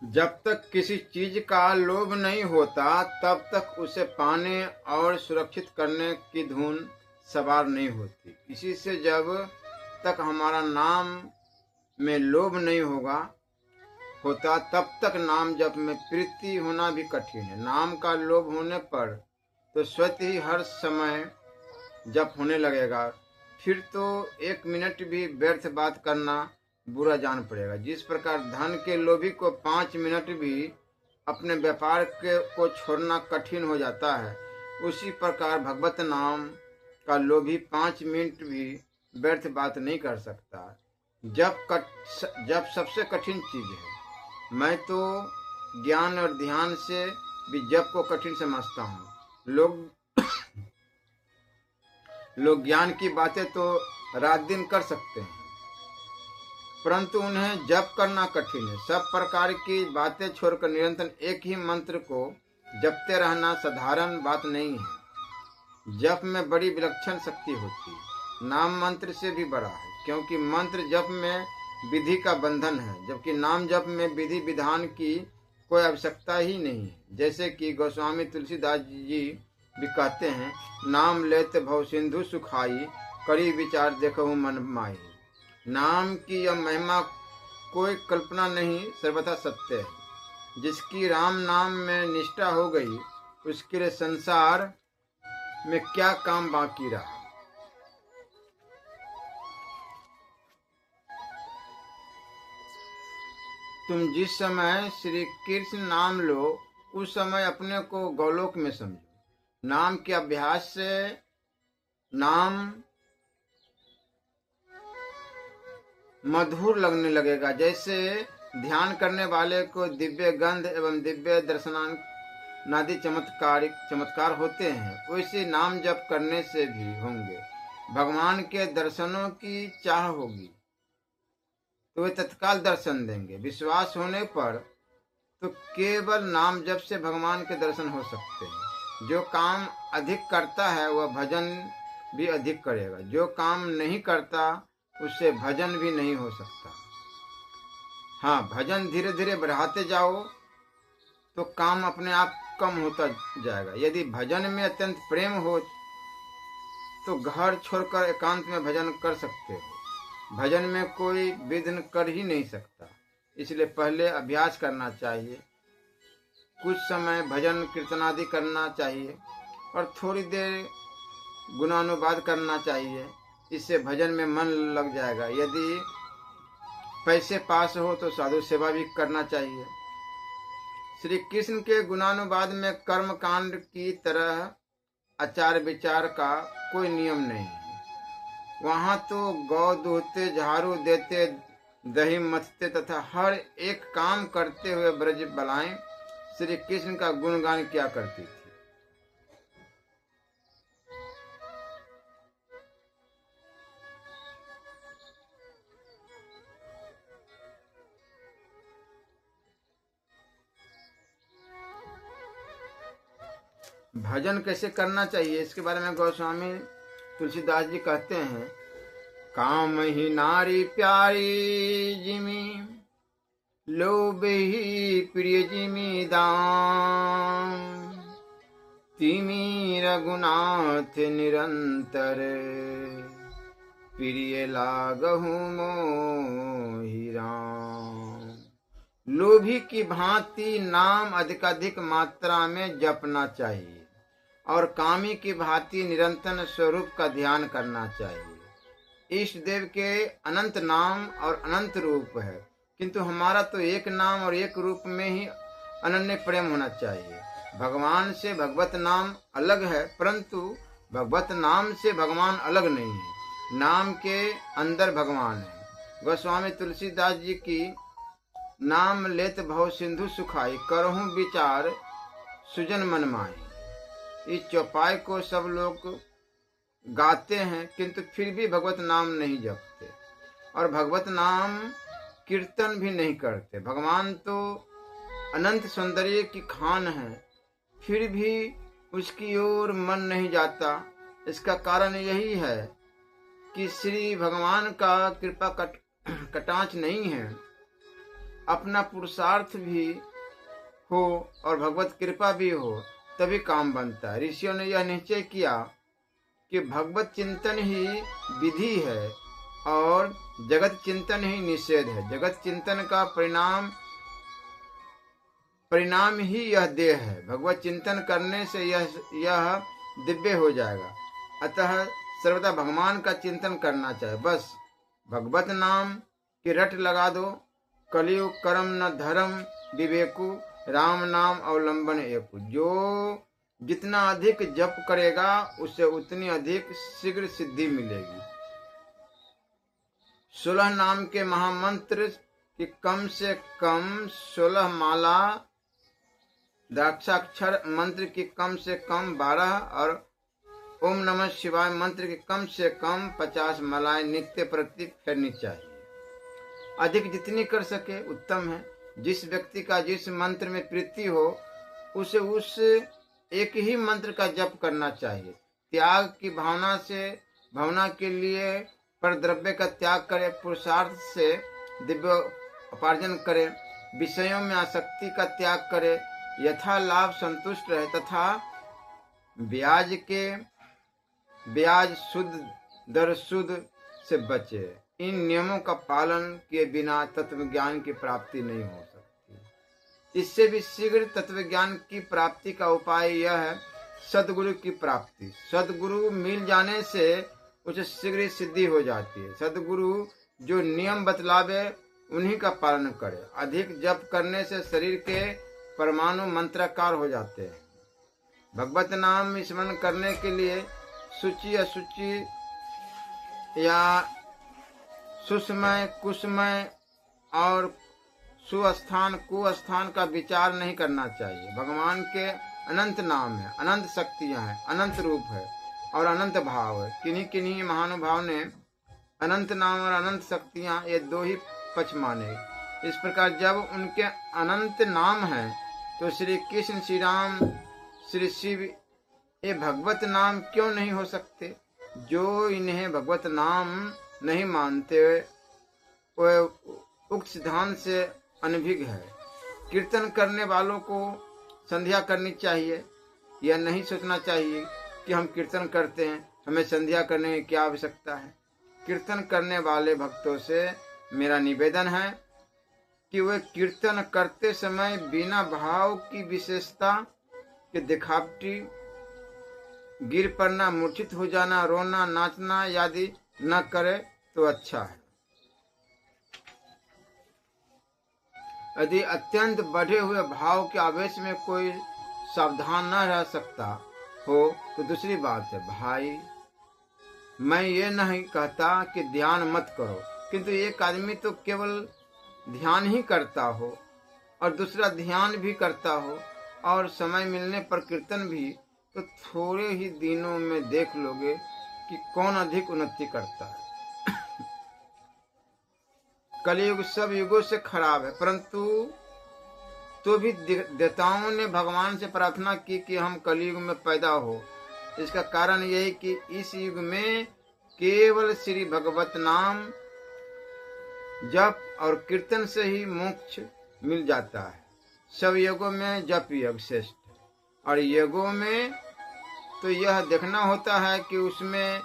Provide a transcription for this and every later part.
जब तक किसी चीज का लोभ नहीं होता तब तक उसे पाने और सुरक्षित करने की धुन सवार नहीं होती। इसी से जब तक हमारा नाम में लोभ नहीं होता तब तक नाम जप में प्रीति होना भी कठिन है। नाम का लोभ होने पर तो स्वतः ही हर समय जप होने लगेगा, फिर तो 1 मिनट भी व्यर्थ बात करना बुरा जान पड़ेगा। जिस प्रकार धन के लोभी को 5 मिनट भी अपने व्यापार को छोड़ना कठिन हो जाता है, उसी प्रकार भगवत नाम का लोभी 5 मिनट भी व्यर्थ बात नहीं कर सकता। जब सबसे कठिन चीज है। मैं तो ज्ञान और ध्यान से भी जप को कठिन समझता हूँ। लोग ज्ञान की बातें तो रात दिन कर सकते हैं, परंतु उन्हें जप करना कठिन है। सब प्रकार की बातें छोड़कर निरंतर एक ही मंत्र को जपते रहना साधारण बात नहीं है। जप में बड़ी विलक्षण शक्ति होती है। नाम मंत्र से भी बड़ा है, क्योंकि मंत्र जप में विधि का बंधन है, जबकि नाम जप में विधि विधान की कोई आवश्यकता ही नहीं है। जैसे कि गोस्वामी तुलसीदास जी भी कहते हैं, नाम लेते भव सिंधु सुखाई, कड़ी विचार देखो मन माई। नाम की यह महिमा कोई कल्पना नहीं, सर्वथा सत्य है। जिसकी राम नाम में निष्ठा हो गई, उसके लिए संसार में क्या काम बाकी रहा। तुम जिस समय श्री कृष्ण नाम लो, उस समय अपने को गोलोक में समझो। नाम के अभ्यास से नाम मधुर लगने लगेगा। जैसे ध्यान करने वाले को दिव्य गंध एवं दिव्य दर्शनादि चमत्कार होते हैं, वैसे नाम जप करने से भी होंगे। भगवान के दर्शनों की चाह होगी तो वे तत्काल दर्शन देंगे। विश्वास होने पर तो केवल नाम जप से भगवान के दर्शन हो सकते हैं। जो काम अधिक करता है वह भजन भी अधिक करेगा। जो काम नहीं करता उससे भजन भी नहीं हो सकता। हाँ, भजन धीरे धीरे बढ़ाते जाओ तो काम अपने आप कम होता जाएगा। यदि भजन में अत्यंत प्रेम हो तो घर छोड़कर एकांत में भजन कर सकते हो। भजन में कोई विघ्न कर ही नहीं सकता, इसलिए पहले अभ्यास करना चाहिए। कुछ समय भजन कीर्तन आदि करना चाहिए और थोड़ी देर गुणानुवाद करना चाहिए। इससे भजन में मन लग जाएगा। यदि पैसे पास हो तो साधु सेवा भी करना चाहिए। श्री कृष्ण के गुणानुवाद में कर्म कांड की तरह आचार विचार का कोई नियम नहीं है। वहां तो गौ दूहते, झाड़ू देते, दही मथते तथा हर एक काम करते हुए ब्रज बलाएं श्री कृष्ण का गुणगान किया करती थी। भजन कैसे करना चाहिए, इसके बारे में गोस्वामी तुलसीदास जी कहते हैं, काम ही नारी प्यारी जिमी, लोभ ही प्रिय जिमी दाम, तिमी रघुनाथ निरंतर, प्रिय लागहु मोहि राम। लोभी की भांति नाम अधिकाधिक मात्रा में जपना चाहिए और कामी की भांति निरंतर स्वरूप का ध्यान करना चाहिए। इष्ट देव के अनंत नाम और अनंत रूप है, किंतु हमारा तो एक नाम और एक रूप में ही अनन्य प्रेम होना चाहिए। भगवान से भगवत नाम अलग है, परंतु भगवत नाम से भगवान अलग नहीं है। नाम के अंदर भगवान है। गोस्वामी तुलसीदास जी की नाम लेत भव सिंधु सुखाई, करहूं विचार सुजन मन माही। इस चौपाई को सब लोग गाते हैं, किंतु फिर भी भगवत नाम नहीं जपते और भगवत नाम कीर्तन भी नहीं करते। भगवान तो अनंत सौंदर्य की खान है, फिर भी उसकी ओर मन नहीं जाता। इसका कारण यही है कि श्री भगवान का कृपा कटाक्ष नहीं है। अपना पुरुषार्थ भी हो और भगवत कृपा भी हो तभी काम बनता है। ऋषियों ने यह निश्चय किया कि भगवत चिंतन ही विधि है और जगत चिंतन ही निषेध है। जगत चिंतन का परिणाम ही यह देह है। भगवत चिंतन करने से यह दिव्य हो जाएगा। अतः सर्वदा भगवान का चिंतन करना चाहिए। बस भगवत नाम की रट लगा दो। कलियुग कर्म न धर्म विवेकु, राम नाम अवलंबन एकु। जो जितना अधिक जप करेगा उसे उतनी अधिक शीघ्र सिद्धि मिलेगी। 16 नाम के महामंत्र की कम से कम 16 माला, द्राक्षाक्षर मंत्र की कम से कम 12 और ओम नमः शिवाय मंत्र की कम से कम 50 मालाएं नित्य प्रति फेरनी चाहिए। अधिक जितनी कर सके उत्तम है। जिस व्यक्ति का जिस मंत्र में प्रीति हो उसे उस एक ही मंत्र का जप करना चाहिए। त्याग की भावना के लिए पर द्रव्य का त्याग करे, पुरुषार्थ से दिव्य उपार्जन करे, विषयों में आसक्ति का त्याग करे, यथा लाभ संतुष्ट रहे तथा ब्याज शुद्ध दर शुद्ध से बचे। इन नियमों का पालन किए बिना तत्व ज्ञान की प्राप्ति नहीं हो सकती। इससे भी शीघ्र तत्व ज्ञान की प्राप्ति का उपाय यह है सदगुरु की प्राप्ति। सदगुरु मिल जाने से उसे शीघ्र सिद्धि हो जाती है। सदगुरु जो नियम बतलावे उन्हीं का पालन करे। अधिक जप करने से शरीर के परमाणु मंत्राकार हो जाते हैं। भगवत नाम स्मरण करने के लिए शुचि अशुचि या सुषमय कुसमय और सुस्थान कुस्थान का विचार नहीं करना चाहिए। भगवान के अनंत नाम है, अनंत शक्तियां हैं, अनंत रूप है और अनंत भाव है। किन्हीं महानुभाव ने अनंत नाम और अनंत शक्तियां ये दो ही पक्ष माने। इस प्रकार जब उनके अनंत नाम है तो श्री कृष्ण, श्री राम, श्री शिव ये भगवत नाम क्यों नहीं हो सकते? जो इन्हें भगवत नाम नहीं मानते वह उक्त सिद्धांत से अनभिज्ञ है। कीर्तन करने वालों को संध्या करनी चाहिए। यह नहीं सोचना चाहिए कि हम कीर्तन करते हैं, हमें संध्या करने की क्या आवश्यकता है। कीर्तन करने वाले भक्तों से मेरा निवेदन है कि वे कीर्तन करते समय बिना भाव की विशेषता के दिखावटी गिर पड़ना, मूर्छित हो जाना, रोना, नाचना आदि न करे तो अच्छा है। यदि अत्यंत बढ़े हुए भाव के आवेश में कोई सावधान न रह सकता हो तो दूसरी बात है। भाई, मैं ये नहीं कहता कि ध्यान मत करो, किंतु एक आदमी तो केवल ध्यान ही करता हो और दूसरा ध्यान भी करता हो और समय मिलने पर कीर्तन भी, तो थोड़े ही दिनों में देख लोगे कि कौन अधिक उन्नति करता है। कलयुग सब युगों से खराब है, परंतु तो भी देवताओं ने भगवान से प्रार्थना की कि हम कलयुग में पैदा हो। इसका कारण यही कि इस युग में केवल श्री भगवत नाम जप और कीर्तन से ही मोक्ष मिल जाता है। सब योगों में जप योग श्रेष्ठ है और योगों में तो यह देखना होता है कि उसमें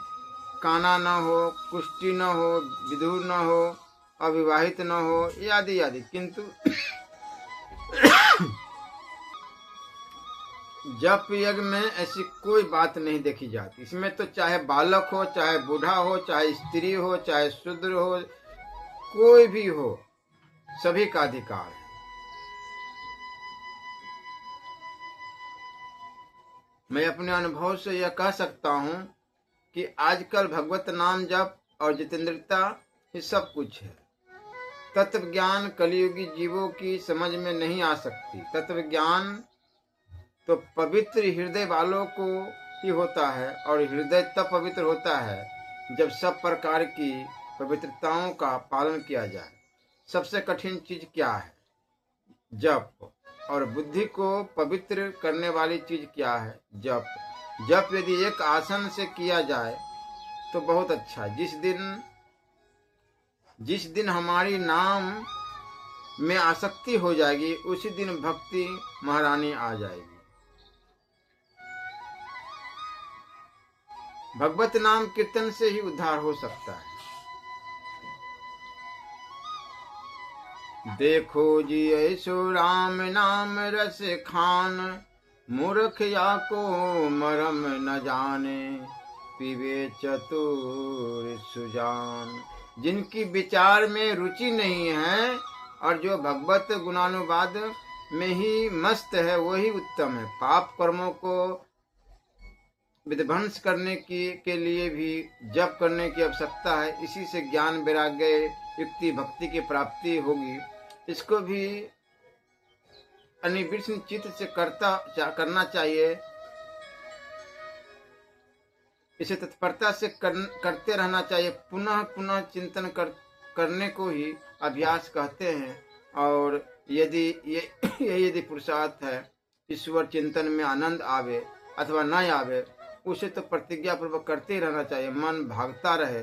काना न हो, कुष्ठी न हो, विधुर न हो, अविवाहित न हो आदि आदि। किंतु जप यज्ञ में ऐसी कोई बात नहीं देखी जाती। इसमें तो चाहे बालक हो, चाहे बूढ़ा हो, चाहे स्त्री हो, चाहे शूद्र हो, कोई भी हो, सभी का अधिकार है। मैं अपने अनुभव से यह कह सकता हूँ कि आजकल भगवत नाम जप और जितेंद्रियता ये सब कुछ है। तत्व ज्ञान कलियुगी जीवों की समझ में नहीं आ सकती। तत्व ज्ञान तो पवित्र हृदय वालों को ही होता है और हृदय तब पवित्र होता है जब सब प्रकार की पवित्रताओं का पालन किया जाए। सबसे कठिन चीज क्या है? जप। और बुद्धि को पवित्र करने वाली चीज क्या है? जप। जप यदि एक आसन से किया जाए तो बहुत अच्छा। जिस दिन हमारी नाम में आसक्ति हो जाएगी, उसी दिन भक्ति महारानी आ जाएगी। भगवत नाम कीर्तन से ही उद्धार हो सकता है। देखो जी ऐसो राम नाम रस खान, मूर्ख या को मरम न जाने, पीवे चतुर सुजान। जिनकी विचार में रुचि नहीं है और जो भगवत गुणानुवाद में ही मस्त है, वही उत्तम है। पाप कर्मों को विध्वंस करने के लिए भी जप करने की आवश्यकता है। इसी से ज्ञान वैराग्य युक्ति भक्ति की प्राप्ति होगी। इसको भी अनिर्विष्ण चित्त से करना चाहिए। इसे तत्परता से करते रहना चाहिए। पुनः पुनः चिंतन करने को ही अभ्यास कहते हैं। और यदि पुरुषार्थ है, ईश्वर चिंतन में आनंद आवे अथवा न आवे, उसे तो प्रतिज्ञा पूर्वक करते ही रहना चाहिए। मन भागता रहे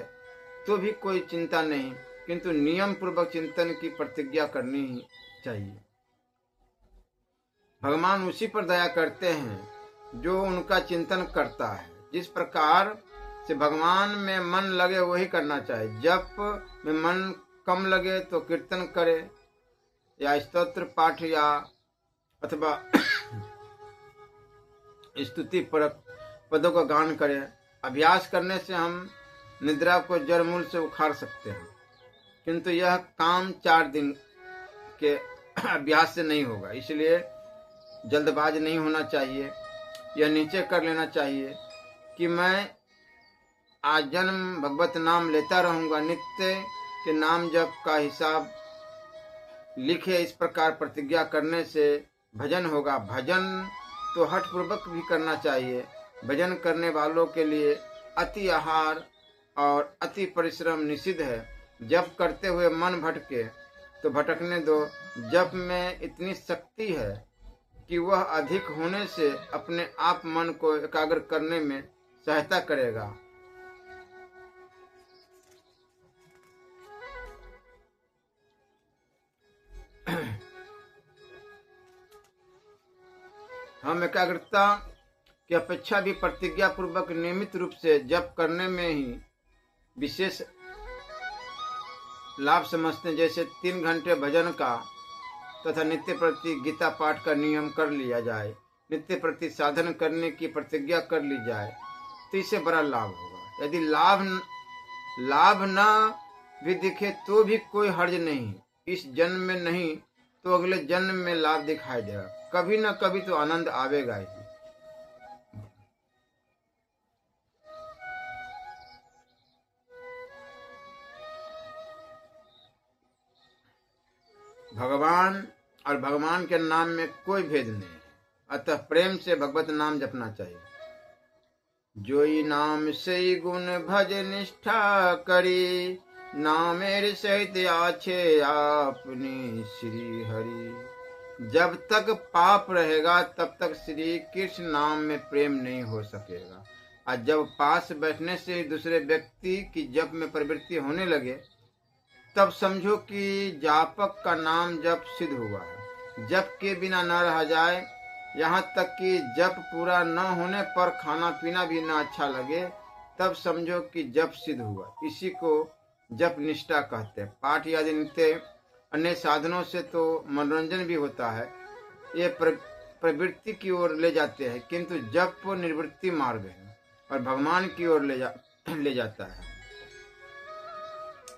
तो भी कोई चिंता नहीं, किंतु नियम पूर्वक चिंतन की प्रतिज्ञा करनी ही चाहिए। भगवान उसी पर दया करते हैं जो उनका चिंतन करता है। जिस प्रकार से भगवान में मन लगे वही करना चाहिए। जप में मन कम लगे तो कीर्तन करे या स्तोत्र पाठ या अथवा स्तुति परक पदों का गान करें। अभ्यास करने से हम निद्रा को जड़ मूल से उखाड़ सकते हैं, किंतु यह काम 4 दिन के अभ्यास से नहीं होगा। इसलिए जल्दबाज नहीं होना चाहिए। यह नीचे कर लेना चाहिए कि मैं आजन्म भगवत नाम लेता रहूंगा। नित्य के नाम जप का हिसाब लिखे। इस प्रकार प्रतिज्ञा करने से भजन होगा। भजन तो हठ पूर्वक भी करना चाहिए। भजन करने वालों के लिए अति आहार और अति परिश्रम निषिद्ध है। जप करते हुए मन भटके तो भटकने दो। जप में इतनी शक्ति है कि वह अधिक होने से अपने आप मन को एकाग्र करने में सहायता करेगा। हम एकाग्रता की अपेक्षा भी प्रतिज्ञा पूर्वक नियमित रूप से जप करने में ही विशेष लाभ समझते हैं। जैसे 3 घंटे भजन का तथा नित्य प्रति गीता पाठ का नियम कर लिया जाए, नित्य प्रति साधन करने की प्रतिज्ञा कर ली जाए, तो इससे बड़ा लाभ होगा। यदि लाभ न भी दिखे तो भी कोई हर्ज नहीं। इस जन्म में नहीं तो अगले जन्म में लाभ दिखाई देगा। कभी न कभी तो आनंद आवेगा ही। भगवान और भगवान के नाम में कोई भेद नहीं है। अतः प्रेम से भगवत नाम जपना चाहिए। जोई नाम से गुण भज निष्ठा करी, नामेर सहित आछे आपनी श्री हरि। जब तक पाप रहेगा तब तक श्री कृष्ण नाम में प्रेम नहीं हो सकेगा। और जब पास बैठने से दूसरे व्यक्ति की जप में प्रवृत्ति होने लगे, तब समझो कि जापक का नाम जप सिद्ध हुआ है। जप के बिना न रहा जाए, यहाँ तक कि जप पूरा न होने पर खाना पीना भी न अच्छा लगे, तब समझो कि जप सिद्ध हुआ। इसी को जप निष्ठा कहते हैं। पाठ आदि नित्य अन्य साधनों से तो मनोरंजन भी होता है, ये प्रवृत्ति की ओर ले जाते हैं, किंतु जप निवृत्ति मार्ग है और भगवान की ओर ले जाता है।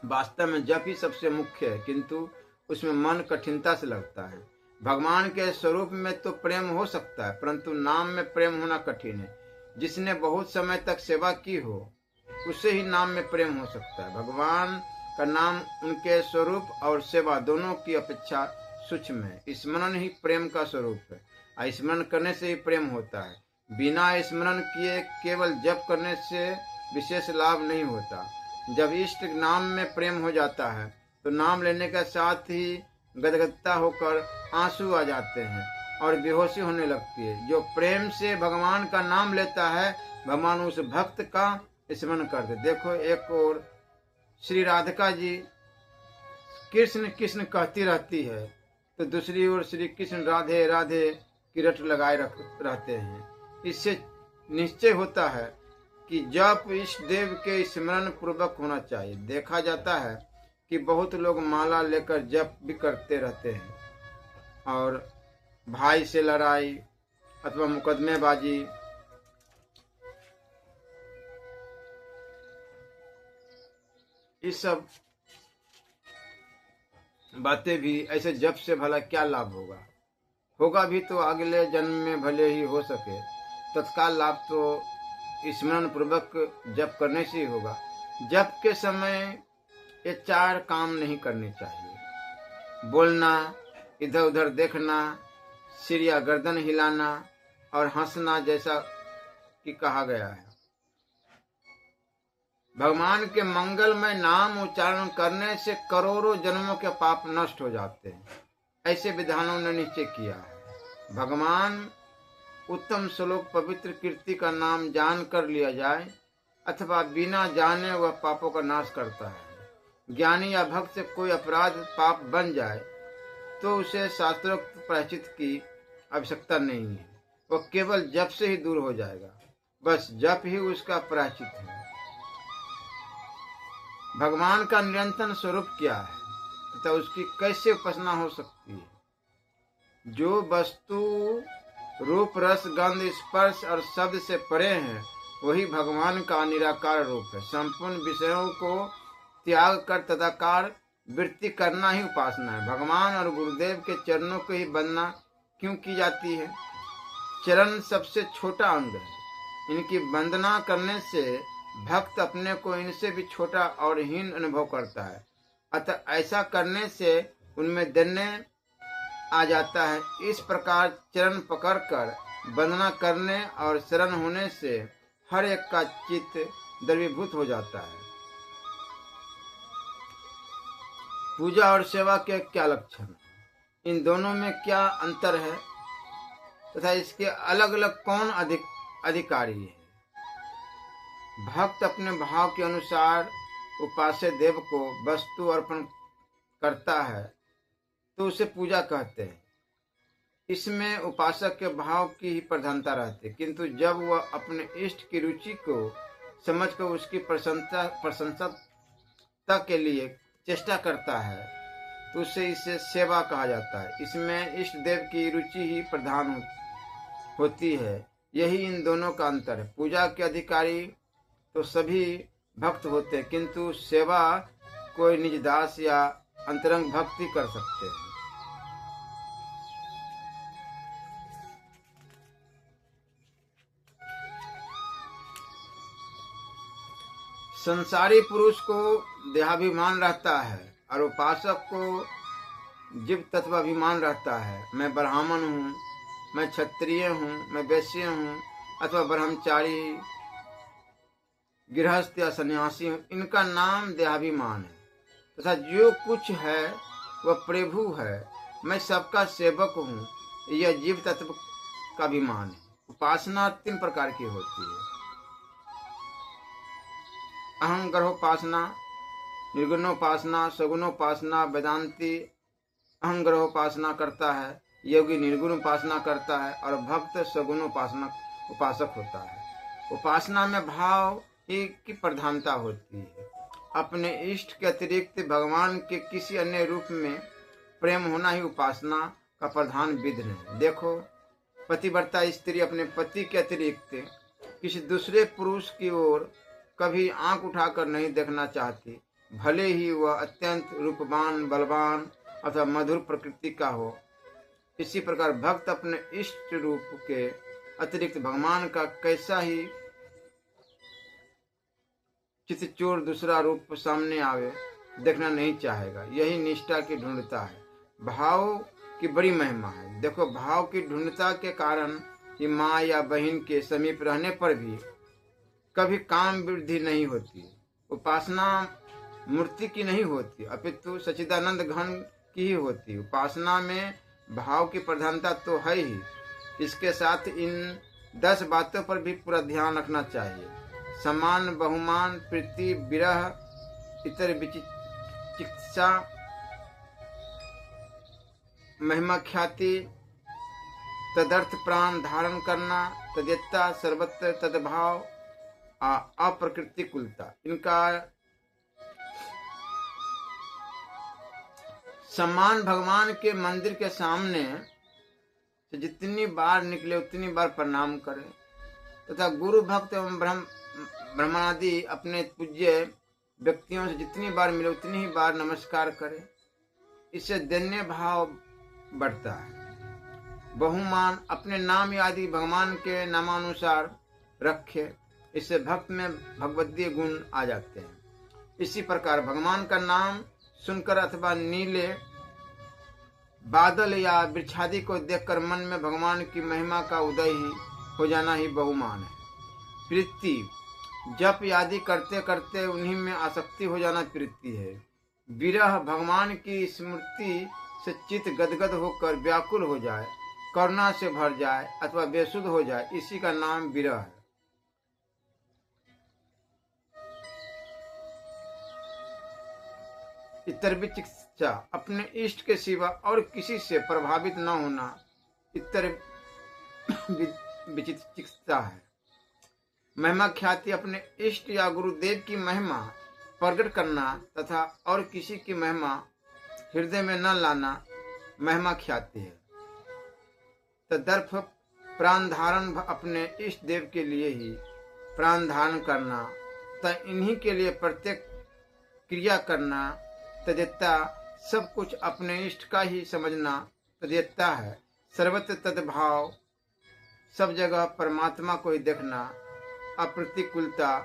वास्तव में जप ही सबसे मुख्य है, किंतु उसमें मन कठिनता से लगता है। भगवान के स्वरूप में तो प्रेम हो सकता है, परंतु नाम में प्रेम होना कठिन है। जिसने बहुत समय तक सेवा की हो, उससे ही नाम में प्रेम हो सकता है। भगवान का नाम उनके स्वरूप और सेवा दोनों की अपेक्षा सूक्ष्म है। स्मरण ही प्रेम का स्वरूप है। स्मरण करने से ही प्रेम होता है। बिना स्मरण किए केवल जप करने से विशेष लाभ नहीं होता। जब इष्ट नाम में प्रेम हो जाता है तो नाम लेने के साथ ही गदगदता होकर आंसू आ जाते हैं और बेहोशी होने लगती है। जो प्रेम से भगवान का नाम लेता है, भगवान उस भक्त का स्मरण करते। देखो, एक और श्री राधिका जी कृष्ण कृष्ण कहती रहती है तो दूसरी ओर श्री कृष्ण राधे राधे की रट लगाए रहते हैं। इससे निश्चय होता है कि जप इष्ट देव के स्मरण पूर्वक होना चाहिए। देखा जाता है कि बहुत लोग माला लेकर जप भी करते रहते हैं और भाई से लड़ाई अथवा मुकदमेबाजी इस सब बातें भी ऐसे जप से भला क्या लाभ होगा? होगा भी तो अगले जन्म में भले ही हो सके। तत्काल लाभ तो स्मरण पूर्वक जप करने से ही होगा। जप के समय ये 4 काम नहीं करने चाहिए: बोलना, इधर उधर देखना, सिर या गर्दन हिलाना और हंसना, जैसा कि कहा गया है। भगवान के मंगलमय नाम उच्चारण करने से करोड़ों जन्मों के पाप नष्ट हो जाते हैं, ऐसे विधानों ने निश्चय किया है। भगवान उत्तम श्लोक पवित्र कीर्ति का नाम जान कर लिया जाए अथवा बिना जाने वह पापों का नाश करता है। ज्ञानी या भक्त से कोई अपराध पाप बन जाए तो उसे शास्त्रोक्त प्रायश्चित की आवश्यकता नहीं है, वह केवल जप से ही दूर हो जाएगा। बस जप ही उसका प्रायश्चित है। भगवान का निरंतर स्वरूप क्या है तथा उसकी कैसे उपासना हो सकती है? जो वस्तु रूप रस गंध स्पर्श और शब्द से परे है वही भगवान का निराकार रूप है। संपूर्ण विषयों को त्याग कर तदाकार वृत्ति करना ही उपासना है। भगवान और गुरुदेव के चरणों को ही वंदना क्यों की जाती है? चरण सबसे छोटा अंग है। इनकी वंदना करने से भक्त अपने को इनसे भी छोटा और हीन अनुभव करता है। अतः ऐसा करने से उनमें दैन्य आ जाता है। इस प्रकार चरण पकड़कर वंदना करने और शरण होने से हर एक का चित्त द्रवीभूत हो जाता है। पूजा और सेवा के क्या लक्षण, इन दोनों में क्या अंतर है तथा इसके अलग अलग कौन अधिकारी है? भक्त अपने भाव के अनुसार उपास्य देव को वस्तु अर्पण करता है तो उसे पूजा कहते हैं। इसमें उपासक के भाव की ही प्रधानता रहती है, किंतु जब वह अपने इष्ट की रुचि को समझकर उसकी प्रशंसा के लिए चेष्टा करता है तो उसे इसे सेवा कहा जाता है। इसमें इष्ट देव की रुचि ही प्रधान होती है। यही इन दोनों का अंतर है। पूजा के अधिकारी तो सभी भक्त होते हैं, किंतु सेवा कोई निज दास या अंतरंग भक्ति कर सकते हैं। संसारी पुरुष को देहाभिमान रहता है और उपासक को जीव तत्वाभिमान रहता है। मैं ब्राह्मण हूँ, मैं क्षत्रिय हूँ, मैं वैश्य हूँ अथवा ब्रह्मचारी, गृहस्थ या सन्यासी हूँ, इनका नाम देहाभिमान है। तथा जो कुछ है वह प्रभु है। मैं सबका सेवक हूँ, यह जीव तत्व का अभिमान है। उपासना 3 प्रकार की होती है: अहंग्रहोपासना, निर्गुणोपासना, सगुणोपासना। वेदांती अहंग्रहोपासना करता है, योगी निर्गुण उपासना करता है और भक्त उपासक होता है। उपासना में भाव की प्रधानता होती है। अपने इष्ट के अतिरिक्त भगवान के किसी अन्य रूप में प्रेम होना ही उपासना का प्रधान विधि है। देखो, पतिव्रता स्त्री अपने पति के अतिरिक्त किसी दूसरे पुरुष की ओर कभी आंख उठाकर नहीं देखना चाहती, भले ही वह अत्यंत रूपवान, बलवान अथवा मधुर प्रकृति का हो। इसी प्रकार भक्त अपने इष्ट रूप के अतिरिक्त भगवान का कैसा ही चितचोर दूसरा रूप सामने आवे देखना नहीं चाहेगा। यही निष्ठा की ढूंढता है। भाव की बड़ी महिमा है। देखो, भाव की ढूंढता के कारण ही माँ या बहन के समीप रहने पर भी कभी काम वृद्धि नहीं होती। उपासना मूर्ति की नहीं होती, अपितु सच्चिदानंद घन की ही होती। उपासना में भाव की प्रधानता तो है ही, इसके साथ इन 10 बातों पर भी पूरा ध्यान रखना चाहिए: सम्मान, बहुमान, प्रीति, विरह, इतर विचिकित्सा, महिमा ख्याति, तदर्थ प्राण धारण करना, तद्यता, सर्वत्र तदभाव, अप्रकृतिकुलता, इनका सम्मान भगवान के मंदिर के सामने से जितनी बार निकले उतनी बार प्रणाम करें तथा गुरु भक्त एवं ब्रह्मादि अपने पूज्य व्यक्तियों से जितनी बार मिले उतनी ही बार नमस्कार करें। इससे दैन्य भाव बढ़ता है। बहुमान अपने नाम आदि भगवान के नामानुसार रखे, इससे भक्त में भगवदीय गुण आ जाते हैं। इसी प्रकार भगवान का नाम सुनकर अथवा नीले बादल या वृक्षादि को देखकर मन में भगवान की महिमा का उदय ही हो जाना ही बहुमान है। प्रीति, जप आदि करते करते उन्हीं में आसक्ति हो जाना प्रीति है। विरह, भगवान की स्मृति से चित्त गदगद होकर व्याकुल हो जाए, करुणा से भर जाए अथवा बेसुध हो जाए, इसी का नाम विरह है। इतर विचिकित्सा, अपने इष्ट के सिवा और किसी से प्रभावित न होना इतर विचिकित्सा है। महिमा ख्याति, अपने इष्ट या गुरुदेव की महिमा प्रकट करना तथा और किसी की महिमा हृदय में न लाना महिमा ख्याति है। तदर्थ प्राण धारण, अपने इष्ट देव के लिए ही प्राण धारण करना तथा इन्हीं के लिए प्रत्येक क्रिया करना, तद्यता, सब कुछ अपने इष्ट का ही समझना तद्यता है। सर्वत्र तद्भाव, सब जगह परमात्मा को ही देखना। अप्रतिकूलता,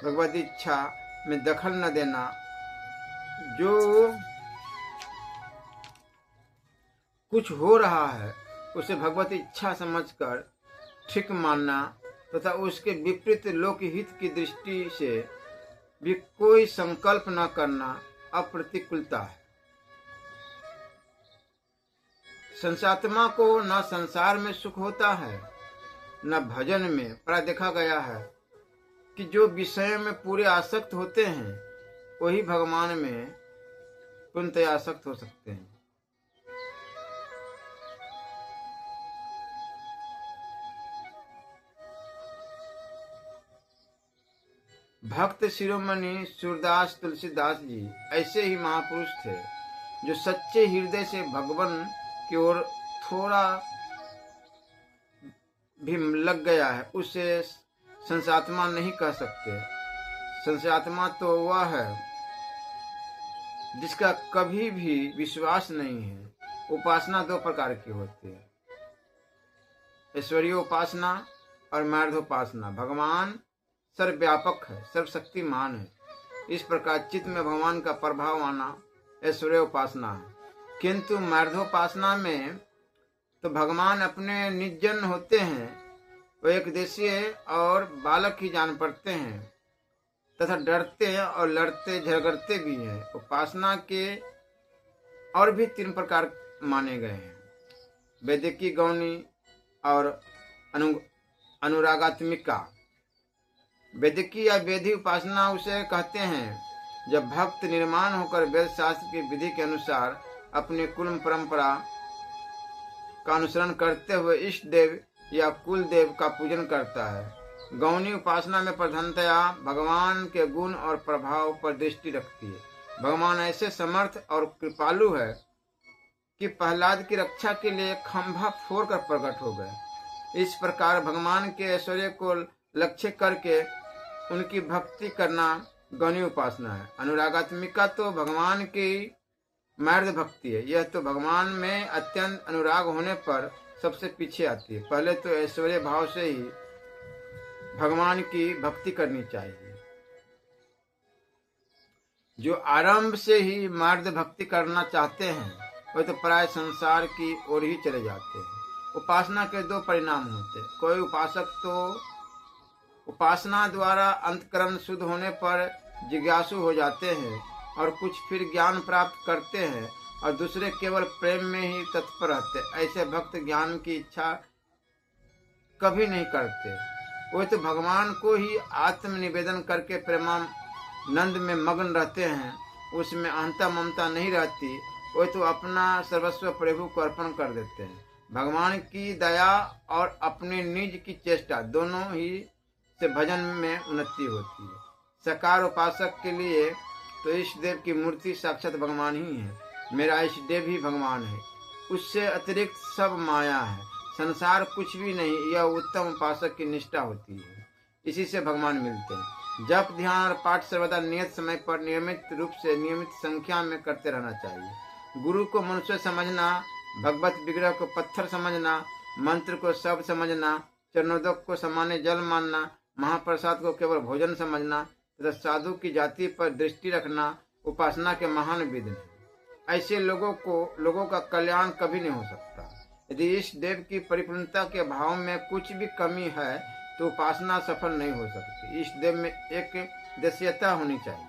भगवत इच्छा में दखल न देना। जो कुछ हो रहा है उसे भगवत इच्छा समझकर ठीक मानना तथा उसके विपरीत लोकहित की दृष्टि से भी कोई संकल्प न करना अप्रतिकूलता है। संसात्मा को न संसार में सुख होता है न भजन में। प्राय देखा गया है कि जो विषय में पूरे आसक्त होते हैं वही भगवान में पूर्णतः आसक्त हो सकते हैं। भक्त शिरोमणि सूरदास तुलसीदास जी ऐसे ही महापुरुष थे जो सच्चे हृदय से भगवान की ओर थोड़ा भी लग गया है उसे संसात्मा नहीं कह सकते। संसात्मा तो वह है जिसका कभी भी विश्वास नहीं है। उपासना दो प्रकार की होती है, ऐश्वर्य उपासना और मार्धोपासना। भगवान सर्वव्यापक है, सर्वशक्तिमान है। इस प्रकार चित्त में भगवान का प्रभाव आना ऐश्वर्य उपासना है। किंतु मार्धोपासना में तो भगवान अपने निजन होते हैं, वो एक देशीय और बालक ही जान पड़ते हैं तथा डरते हैं और लड़ते झगड़ते भी हैं। उपासना के और भी 3 प्रकार माने गए हैं, वैदिकी, गौणी और अनुरागात्मिका। वैदिकी या वेदी उपासना उसे कहते हैं जब भक्त निर्माण होकर वेद शास्त्र की विधि के अनुसार अपने कुल परंपरा का अनुसरण करते हुए इष्ट देव या कुल देव का पूजन करता है। गौणी उपासना में प्रधानतया भगवान के गुण और प्रभाव पर दृष्टि रखती है। भगवान ऐसे समर्थ और कृपालु है कि प्रहलाद की रक्षा के लिए खंभा फोड़कर प्रकट हो गए। इस प्रकार भगवान के ऐश्वर्य को लक्ष्य करके उनकी भक्ति करना गौणी उपासना है। अनुरागात्मिका तो भगवान की मार्ग भक्ति है। यह तो भगवान में अत्यंत अनुराग होने पर सबसे पीछे आती है। पहले तो ऐश्वर्य भाव से ही भगवान की भक्ति करनी चाहिए। जो आरंभ से ही मार्ग भक्ति करना चाहते हैं वे तो प्राय संसार की ओर ही चले जाते हैं। उपासना के 2 परिणाम होते हैं। कोई उपासक तो उपासना द्वारा अंतकरण शुद्ध होने पर जिज्ञासु हो जाते हैं और कुछ फिर ज्ञान प्राप्त करते हैं, और दूसरे केवल प्रेम में ही तत्पर रहते। ऐसे भक्त ज्ञान की इच्छा कभी नहीं करते। वे तो भगवान को ही आत्म निवेदन करके प्रेमानंद में मग्न रहते हैं। उसमें अहंता ममता नहीं रहती वो तो अपना सर्वस्व प्रभु को अर्पण कर देते हैं। भगवान की दया और अपने निज की चेष्टा दोनों ही से भजन में उन्नति होती है। सकार उपासक के लिए तो इष्ट देव की मूर्ति साक्षात भगवान ही है। मेरा इष्ट देव ही भगवान है, उससे अतिरिक्त सब माया है, संसार कुछ भी नहीं। यह उत्तम उपासक की निष्ठा होती है, इसी से भगवान मिलते हैं। जप ध्यान और पाठ सर्वदा नियत समय पर नियमित रूप से नियमित संख्या में करते रहना चाहिए। गुरु को मनुष्य समझना, भगवत विग्रह को पत्थर समझना, मंत्र को शब्द समझना, चरणोदक को सामान्य जल मानना, महाप्रसाद को केवल भोजन समझना तथा साधु की जाति पर दृष्टि रखना उपासना के महान विधि है। ऐसे लोगों का कल्याण कभी नहीं हो सकता। यदि इष्ट देव की परिपूर्णता के भाव में कुछ भी कमी है तो उपासना सफल नहीं हो सकती। इष्ट देव में एक देशीयता होनी चाहिए।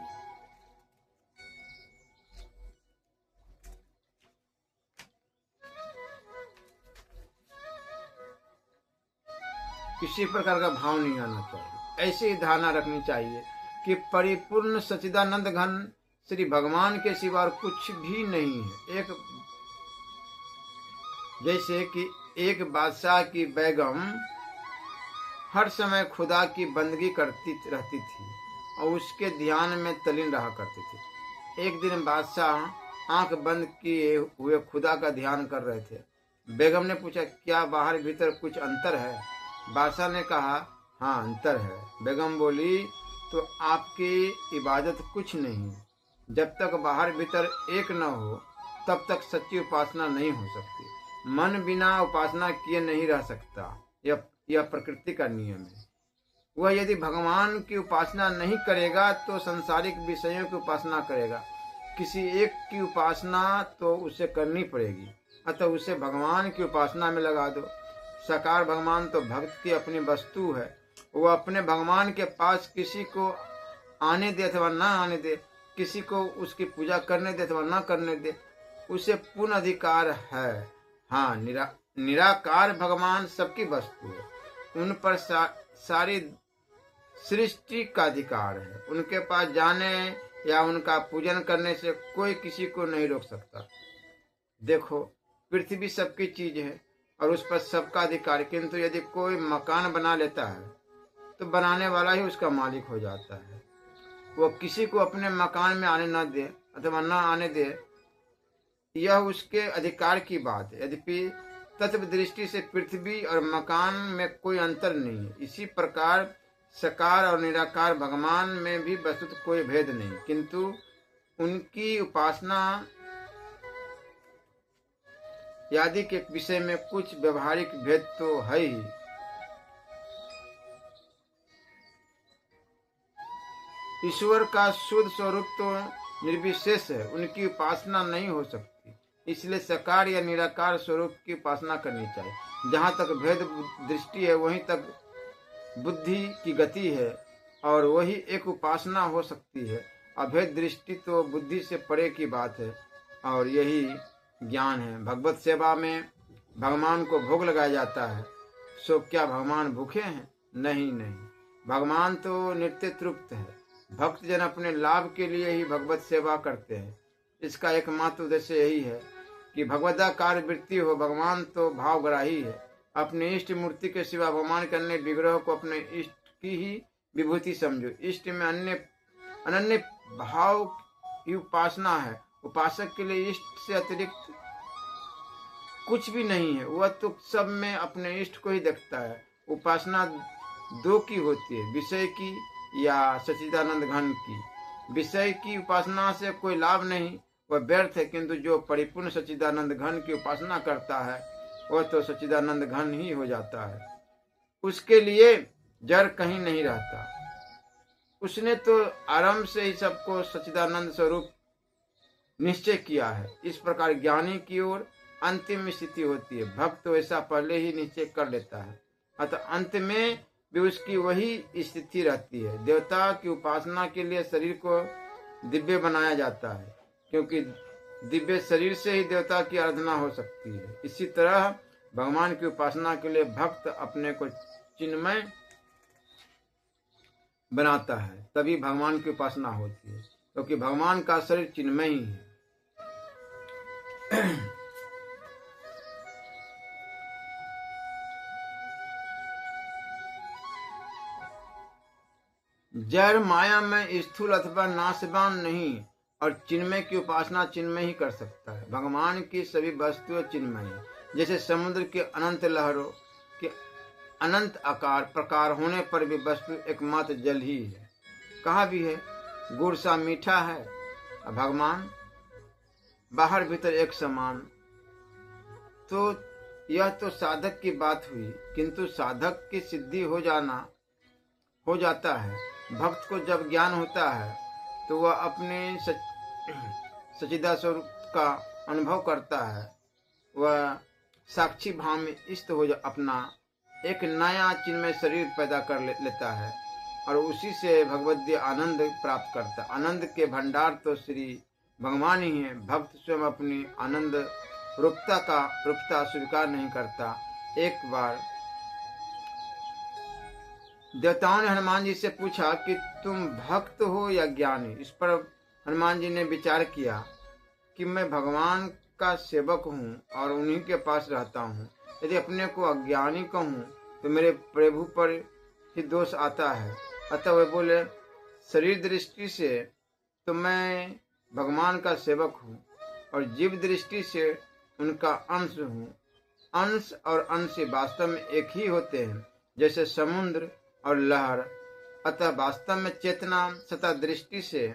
किसी प्रकार का भाव नहीं आना चाहिए। ऐसी ही धारणा रखनी चाहिए कि परिपूर्ण सच्चिदानंद घन श्री भगवान के सिवा कुछ भी नहीं है। जैसे कि एक बादशाह की बेगम हर समय खुदा की बंदगी करती रहती थी और उसके ध्यान में तल्लीन रहा करती थी। एक दिन बादशाह आंख बंद किए हुए खुदा का ध्यान कर रहे थे। बेगम ने पूछा, क्या बाहर भीतर कुछ अंतर है? बादशाह ने कहा, हाँ अंतर है। बेगम बोली, तो आपकी इबादत कुछ नहीं। जब तक बाहर भीतर एक न हो तब तक सच्ची उपासना नहीं हो सकती। मन बिना उपासना किए नहीं रह सकता, यह प्रकृति का नियम है। वह यदि भगवान की उपासना नहीं करेगा तो सांसारिक विषयों की उपासना करेगा। किसी एक की उपासना तो उसे करनी पड़ेगी, अतः उसे भगवान की उपासना में लगा दो। साकार भगवान तो भक्त की अपनी वस्तु है। वह अपने भगवान के पास किसी को आने दे अथवा न आने दे, किसी को उसकी पूजा करने दे अथवा न करने दे, उसे पूर्ण अधिकार है। हाँ, निराकार भगवान सबकी वस्तु है। उन पर सारी सृष्टि का अधिकार है। उनके पास जाने या उनका पूजन करने से कोई किसी को नहीं रोक सकता। देखो, पृथ्वी सबकी चीज है और उस पर सबका अधिकार, किंतु यदि कोई मकान बना लेता है तो बनाने वाला ही उसका मालिक हो जाता है। वो किसी को अपने मकान में आने न दे अथवा न आने दे, यह उसके अधिकार की बात है। यद्यपि तत्व दृष्टि से पृथ्वी और मकान में कोई अंतर नहीं है। इसी प्रकार सकार और निराकार भगवान में भी वस्तुतः कोई भेद नहीं, किंतु उनकी उपासना आदि के विषय में कुछ व्यवहारिक भेद तो है ही। ईश्वर का शुद्ध स्वरूप तो निर्विशेष है, उनकी उपासना नहीं हो सकती। इसलिए सकार या निराकार स्वरूप की उपासना करनी चाहिए। जहाँ तक भेद दृष्टि है वहीं तक बुद्धि की गति है और वही एक उपासना हो सकती है। अभेद दृष्टि तो बुद्धि से परे की बात है और यही ज्ञान है। भगवत सेवा में भगवान को भोग लगाया जाता है, सो क्या भगवान भूखे हैं? नहीं, भगवान तो नित्य तृप्त है। भक्त जन अपने लाभ के लिए ही भगवत सेवा करते हैं। इसका एकमात्र उद्देश्य यही है कि भगवदाकार वृत्ति हो। भगवान तो भावग्राही है। अपने इष्ट मूर्ति के सिवा भगवान के अन्य विग्रह को अपने इष्ट की ही विभूति समझो। इष्ट में अनन्य भाव की उपासना है। उपासक के लिए इष्ट से अतिरिक्त कुछ भी नहीं है। वह तो सब में अपने इष्ट को ही देखता है। उपासना दो की होती है, विषय की या सच्चिदानंद घन की। विषय की उपासना से कोई लाभ नहीं, वह व्यर्थ है, किंतु जो परिपूर्ण सच्चिदानंद घन की उपासना करता है वह तो सच्चिदानंद घन ही हो जाता है। उसके लिए जड़ कहीं नहीं रहता। उसने तो आरंभ से ही सबको सच्चिदानंद स्वरूप निश्चय किया है। इस प्रकार ज्ञानी की ओर अंतिम स्थिति होती है। भक्त तो ऐसा पहले ही निश्चय कर लेता है, अतः अंत में भी उसकी वही स्थिति रहती है। देवता की उपासना के लिए शरीर को दिव्य बनाया जाता है, क्योंकि दिव्य शरीर से ही देवता की आराधना हो सकती है। इसी तरह भगवान की उपासना के लिए भक्त अपने को चिन्मय बनाता है, तभी भगवान की उपासना होती है, क्योंकि भगवान का शरीर चिन्मय ही है। जड़ माया में स्थूल अथवा नाशवान नहीं, और चिन्मय की उपासना चिन्मय ही कर सकता है। भगवान की सभी वस्तुएं चिन्मय है। जैसे समुद्र के अनंत लहरों के अनंत आकार प्रकार होने पर भी वस्तु एकमात्र जल ही है। कहा भी है, गुड़ सा मीठा है। भगवान बाहर भीतर एक समान। तो यह तो साधक की बात हुई, किंतु साधक की सिद्धि हो जाता है। भक्त को जब ज्ञान होता है तो वह अपने सच्चिदा स्वरूप का अनुभव करता है। वह साक्षी भाव में स्थित हो अपना एक नया चिन्मय शरीर पैदा कर लेता है और उसी से भगवद्गीय आनंद प्राप्त करता है। आनंद के भंडार तो श्री भगवान ही है। भक्त स्वयं अपनी आनंद रूपता स्वीकार नहीं करता। एक बार देवताओं ने हनुमान जी से पूछा कि तुम भक्त हो या ज्ञानी। इस पर हनुमान जी ने विचार किया कि मैं भगवान का सेवक हूँ और उन्हीं के पास रहता हूँ। यदि अपने को अज्ञानी कहूँ तो मेरे प्रभु पर ही दोष आता है। अतः वे बोले, शरीर दृष्टि से तो मैं भगवान का सेवक हूँ और जीव दृष्टि से उनका अंश हूँ। अंश और अंश वास्तव में एक ही होते हैं, जैसे समुद्र और लहर। अतः वास्तव में चेतना सत्ता दृष्टि से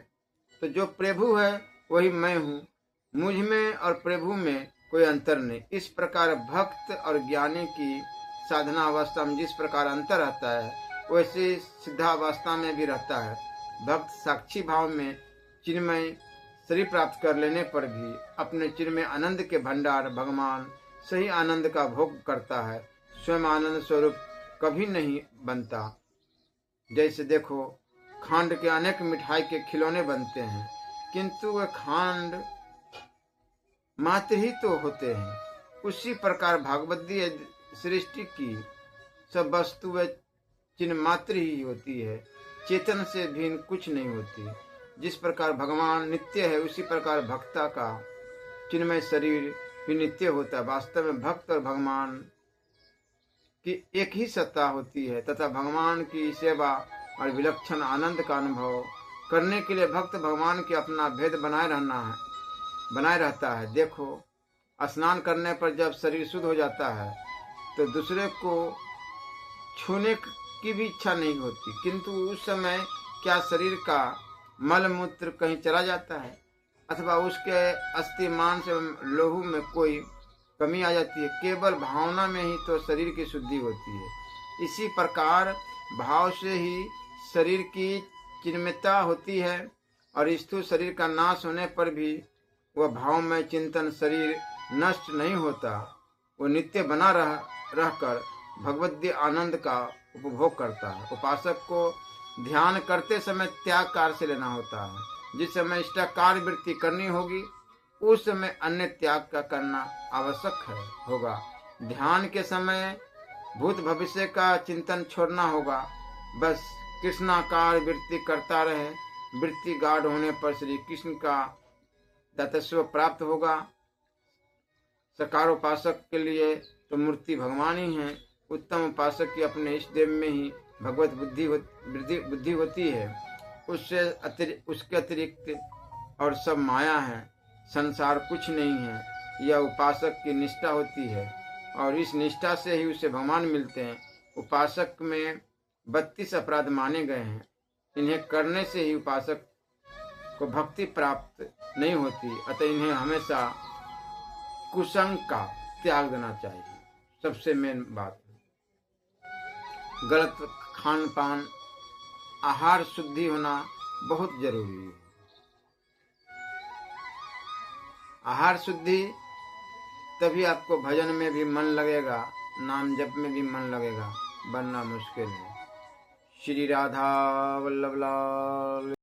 तो जो प्रभु है वही मैं हूँ। मुझ में और प्रभु में कोई अंतर नहीं। इस प्रकार भक्त और ज्ञानी की साधना अवस्था में जिस प्रकार अंतर रहता है, वैसे सिद्धावस्था में भी रहता है। भक्त साक्षी भाव में चिन्मय शरीर प्राप्त कर लेने पर भी अपने चिन्मय आनंद के भंडार भगवान सही आनंद का भोग करता है। स्वयं आनंद स्वरूप कभी नहीं बनता। जैसे देखो, खांड के अनेक मिठाई के खिलौने बनते हैं, किंतु वे खांड मात्र ही तो होते हैं। उसी प्रकार भागवतीय सृष्टि की सब वस्तुएं चिन्ह मात्र ही होती है, चेतन से भिन्न कुछ नहीं होती। जिस प्रकार भगवान नित्य है, उसी प्रकार भक्ता का चिन्मय शरीर भी नित्य होता है। वास्तव में भक्त और भगवान की एक ही सत्ता होती है तथा भगवान की सेवा और विलक्षण आनंद का अनुभव करने के लिए भक्त भगवान के अपना भेद बनाए रहता है। देखो, स्नान करने पर जब शरीर शुद्ध हो जाता है तो दूसरे को छूने की भी इच्छा नहीं होती, किंतु उस समय क्या शरीर का मल मूत्र कहीं चला जाता है अथवा उसके अस्थि मांस एवं लोहू में कोई कमी आ जाती है। केवल भावना में ही तो शरीर की शुद्धि होती है। इसी प्रकार भाव से ही शरीर की चिन्मयता होती है और स्थूल शरीर का नाश होने पर भी वह भाव में चिंतन शरीर नष्ट नहीं होता। वो नित्य बना रहकर भगवद्गीय आनंद का उपभोग करता है। उपासक को ध्यान करते समय त्याग कार्य से लेना होता है। जिस समय इष्टकार वृत्ति करनी होगी उस समय अन्य त्याग का करना आवश्यक होगा। ध्यान के समय भूत भविष्य का चिंतन छोड़ना होगा। बस कृष्णाकार वृत्ति करता रहे। वृत्ति गाढ़ होने पर श्री कृष्ण का तत्व प्राप्त होगा। सकार उपासक के लिए तो मूर्ति भगवान ही है। उत्तम उपासक की अपने इष्ट देव में ही भगवत बुद्धि होती है। उसके अतिरिक्त और सब माया है, संसार कुछ नहीं है। यह उपासक की निष्ठा होती है और इस निष्ठा से ही उसे भगवान मिलते हैं। उपासक में 32 अपराध माने गए हैं। इन्हें करने से ही उपासक को भक्ति प्राप्त नहीं होती। अतः इन्हें हमेशा कुसंग का त्याग देना चाहिए। सबसे मेन बात, गलत खान पान, आहार शुद्धि होना बहुत जरूरी है। आहार शुद्धि, तभी आपको भजन में भी मन लगेगा, नाम जप में भी मन लगेगा, वरना मुश्किल है। श्री राधा वल्लभ लाल।